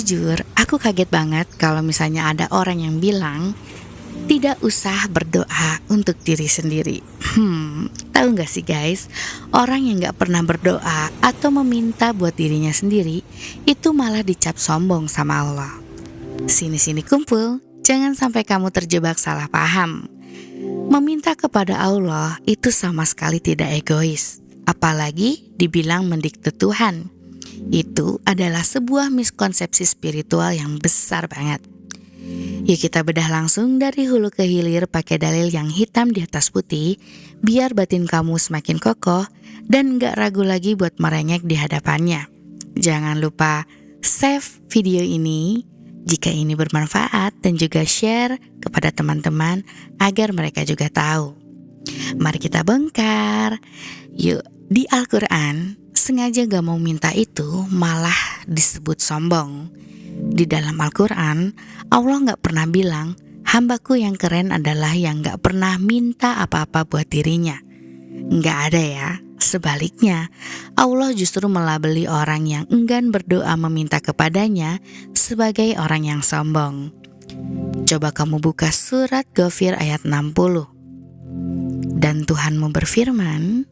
Jujur, aku kaget banget kalau misalnya ada orang yang bilang tidak usah berdoa untuk diri sendiri. Tahu nggak sih guys, orang yang nggak pernah berdoa atau meminta buat dirinya sendiri itu malah dicap sombong sama Allah. Sini-sini kumpul, jangan sampai kamu terjebak salah paham. Meminta kepada Allah itu sama sekali tidak egois, apalagi dibilang mendikte Tuhan. Itu adalah sebuah miskonsepsi spiritual yang besar banget. Yuk kita bedah langsung dari hulu ke hilir pakai dalil yang hitam di atas putih, biar batin kamu semakin kokoh dan gak ragu lagi buat merengek di hadapannya. Jangan lupa save video ini jika ini bermanfaat dan juga share kepada teman-teman agar mereka juga tahu. Mari kita bongkar. Yuk, di Al-Quran sengaja gak mau minta itu malah disebut sombong. Di dalam Al-Quran, Allah gak pernah bilang, hambaku yang keren adalah yang gak pernah minta apa-apa buat dirinya. Gak ada ya, sebaliknya Allah justru melabeli orang yang enggan berdoa meminta kepadanya sebagai orang yang sombong. Coba kamu buka surat Ghafir ayat 60. Dan Tuhanmu berfirman,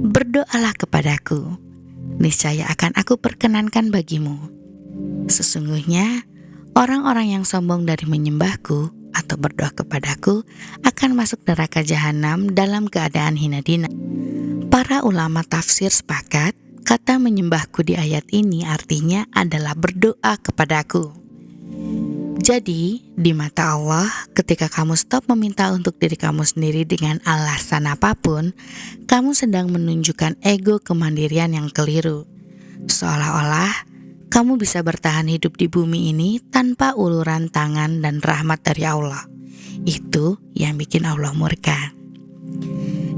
berdoalah kepadaku, niscaya akan aku perkenankan bagimu. Sesungguhnya orang-orang yang sombong dari menyembahku atau berdoa kepadaku akan masuk neraka jahanam dalam keadaan hina dina. Para ulama tafsir sepakat, kata menyembahku di ayat ini artinya adalah berdoa kepadaku. Jadi, di mata Allah, ketika kamu stop meminta untuk diri kamu sendiri dengan alasan apapun, kamu sedang menunjukkan ego kemandirian yang keliru. Seolah-olah, kamu bisa bertahan hidup di bumi ini tanpa uluran tangan dan rahmat dari Allah. Itu yang bikin Allah murka.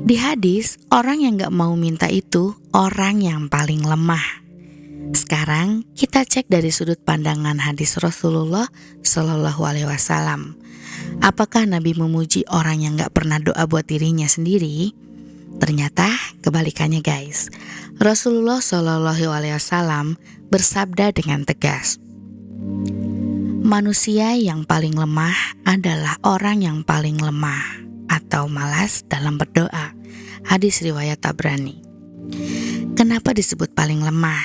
Di hadis, orang yang gak mau minta itu orang yang paling lemah. Sekarang kita cek dari sudut pandangan hadis Rasulullah Shallallahu Alaihi Wasallam. Apakah Nabi memuji orang yang gak pernah doa buat dirinya sendiri? Ternyata kebalikannya guys. Rasulullah Shallallahu Alaihi Wasallam bersabda dengan tegas, manusia yang paling lemah adalah orang yang paling lemah atau malas dalam berdoa. Hadis riwayat Tabrani. Kenapa disebut paling lemah?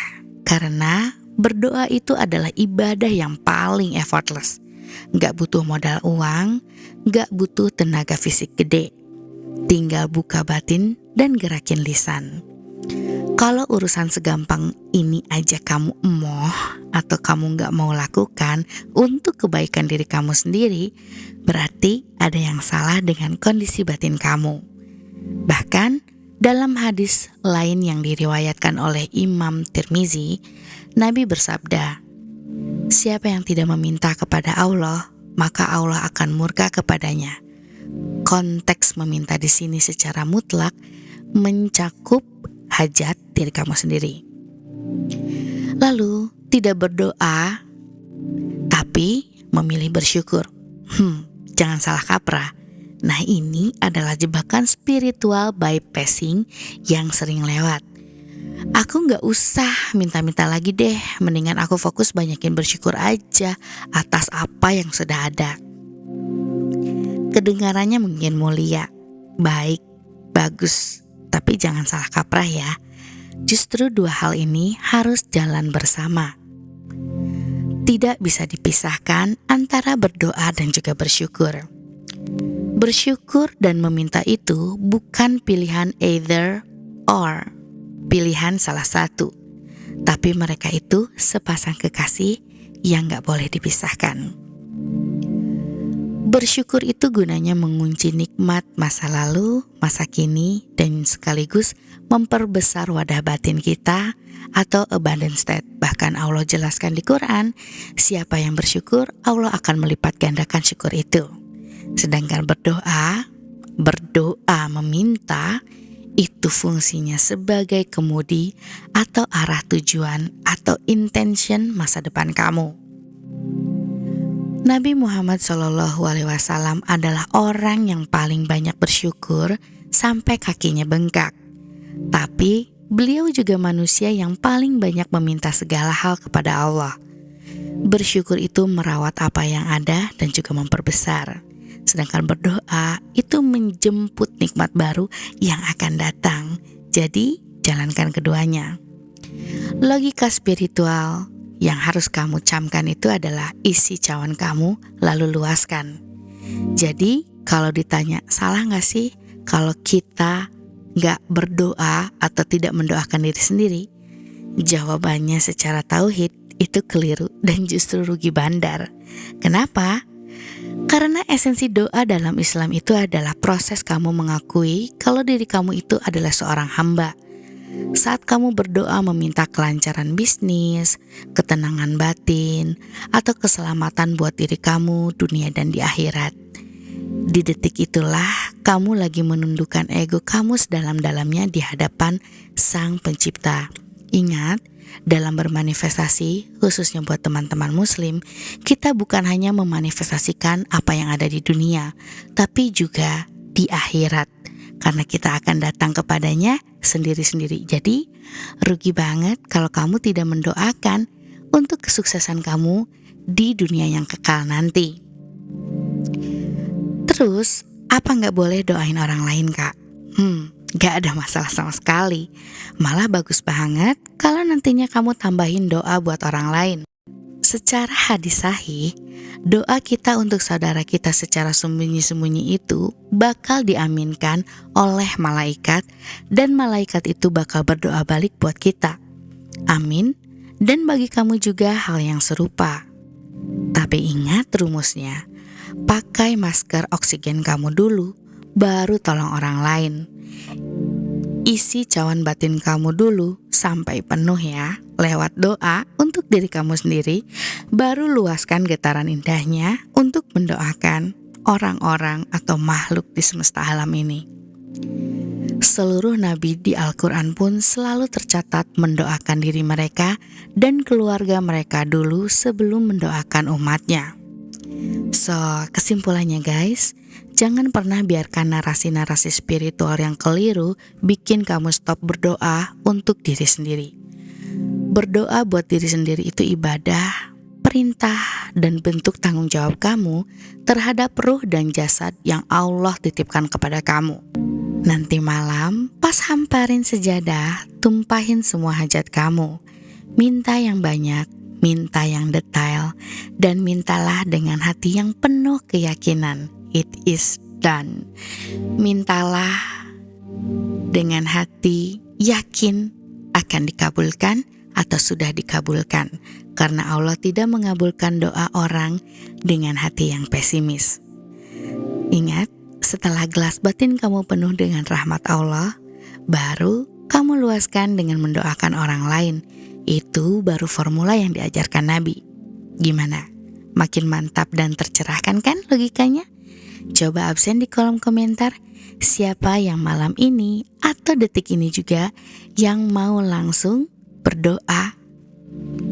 Karena berdoa itu adalah ibadah yang paling effortless. Gak butuh modal uang, gak butuh tenaga fisik gede. Tinggal buka batin dan gerakin lisan. Kalau urusan segampang ini aja kamu emoh atau kamu gak mau lakukan untuk kebaikan diri kamu sendiri, berarti ada yang salah dengan kondisi batin kamu. Bahkan dalam hadis lain yang diriwayatkan oleh Imam Tirmizi, Nabi bersabda, siapa yang tidak meminta kepada Allah, maka Allah akan murka kepadanya. Konteks meminta di sini secara mutlak mencakup hajat diri kamu sendiri. Lalu, tidak berdoa, tapi memilih bersyukur. Jangan salah kaprah. Nah, ini adalah jebakan spiritual bypassing yang sering lewat. Aku gak usah minta-minta lagi deh, mendingan aku fokus banyakin bersyukur aja atas apa yang sudah ada. Kedengarannya mungkin mulia, baik, bagus, tapi jangan salah kaprah ya. Justru dua hal ini harus jalan bersama. Tidak bisa dipisahkan antara berdoa dan juga bersyukur. Bersyukur dan meminta itu bukan pilihan either or, pilihan salah satu. Tapi mereka itu sepasang kekasih yang gak boleh dipisahkan. Bersyukur itu gunanya mengunci nikmat masa lalu, masa kini, dan sekaligus memperbesar wadah batin kita atau abundant state. Bahkan Allah jelaskan di Quran, siapa yang bersyukur, Allah akan melipat gandakan syukur itu. Sedangkan berdoa meminta, itu fungsinya sebagai kemudi atau arah tujuan atau intention masa depan kamu. Nabi Muhammad SAW adalah orang yang paling banyak bersyukur sampai kakinya bengkak. Tapi beliau juga manusia yang paling banyak meminta segala hal kepada Allah. Bersyukur itu merawat apa yang ada dan juga memperbesar. Sedangkan berdoa itu menjemput nikmat baru yang akan datang. Jadi, jalankan keduanya. Logika spiritual yang harus kamu camkan itu adalah isi cawan kamu lalu luaskan. Jadi, kalau ditanya salah gak sih kalau kita gak berdoa atau tidak mendoakan diri sendiri? Jawabannya secara tauhid itu keliru dan justru rugi bandar. Kenapa? Karena esensi doa dalam Islam itu adalah proses kamu mengakui kalau diri kamu itu adalah seorang hamba. Saat kamu berdoa meminta kelancaran bisnis, ketenangan batin, atau keselamatan buat diri kamu, dunia dan di akhirat. Di detik itulah kamu lagi menundukkan ego kamu sedalam-dalamnya di hadapan Sang Pencipta. Ingat, dalam bermanifestasi, khususnya buat teman-teman muslim, kita bukan hanya memanifestasikan apa yang ada di dunia, tapi juga di akhirat. Karena kita akan datang kepadanya sendiri-sendiri. Jadi, rugi banget kalau kamu tidak mendoakan untuk kesuksesan kamu di dunia yang kekal nanti. Terus, apa gak boleh doain orang lain, Kak? Gak ada masalah sama sekali. Malah bagus banget kalau nantinya kamu tambahin doa buat orang lain. Secara hadis sahih, doa kita untuk saudara kita secara sembunyi-sembunyi itu bakal diaminkan oleh malaikat, dan malaikat itu bakal berdoa balik buat kita. Amin. Dan bagi kamu juga hal yang serupa. Tapi ingat rumusnya, pakai masker oksigen kamu dulu, baru tolong orang lain. Isi cawan batin kamu dulu sampai penuh ya, lewat doa untuk diri kamu sendiri, baru luaskan getaran indahnya untuk mendoakan orang-orang atau makhluk di semesta alam ini. Seluruh nabi di Al-Quran pun selalu tercatat mendoakan diri mereka dan keluarga mereka dulu sebelum mendoakan umatnya. So, kesimpulannya guys, jangan pernah biarkan narasi-narasi spiritual yang keliru bikin kamu stop berdoa untuk diri sendiri. Berdoa buat diri sendiri itu ibadah, perintah, dan bentuk tanggung jawab kamu terhadap ruh dan jasad yang Allah titipkan kepada kamu. Nanti malam, pas hamparin sejadah, tumpahin semua hajat kamu. Minta yang banyak, minta yang detail, dan mintalah dengan hati yang penuh keyakinan. It is done. Mintalah dengan hati yakin akan dikabulkan atau sudah dikabulkan, karena Allah tidak mengabulkan doa orang dengan hati yang pesimis. Ingat, setelah gelas batin kamu penuh dengan rahmat Allah, baru kamu luaskan dengan mendoakan orang lain. Itu baru formula yang diajarkan Nabi. Gimana? Makin mantap dan tercerahkan kan logikanya? Coba absen di kolom komentar siapa yang malam ini atau detik ini juga yang mau langsung berdoa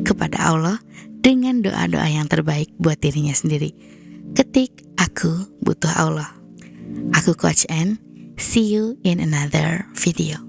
kepada Allah dengan doa-doa yang terbaik buat dirinya sendiri. Ketik aku butuh Allah. Aku Coach N. See you in another video.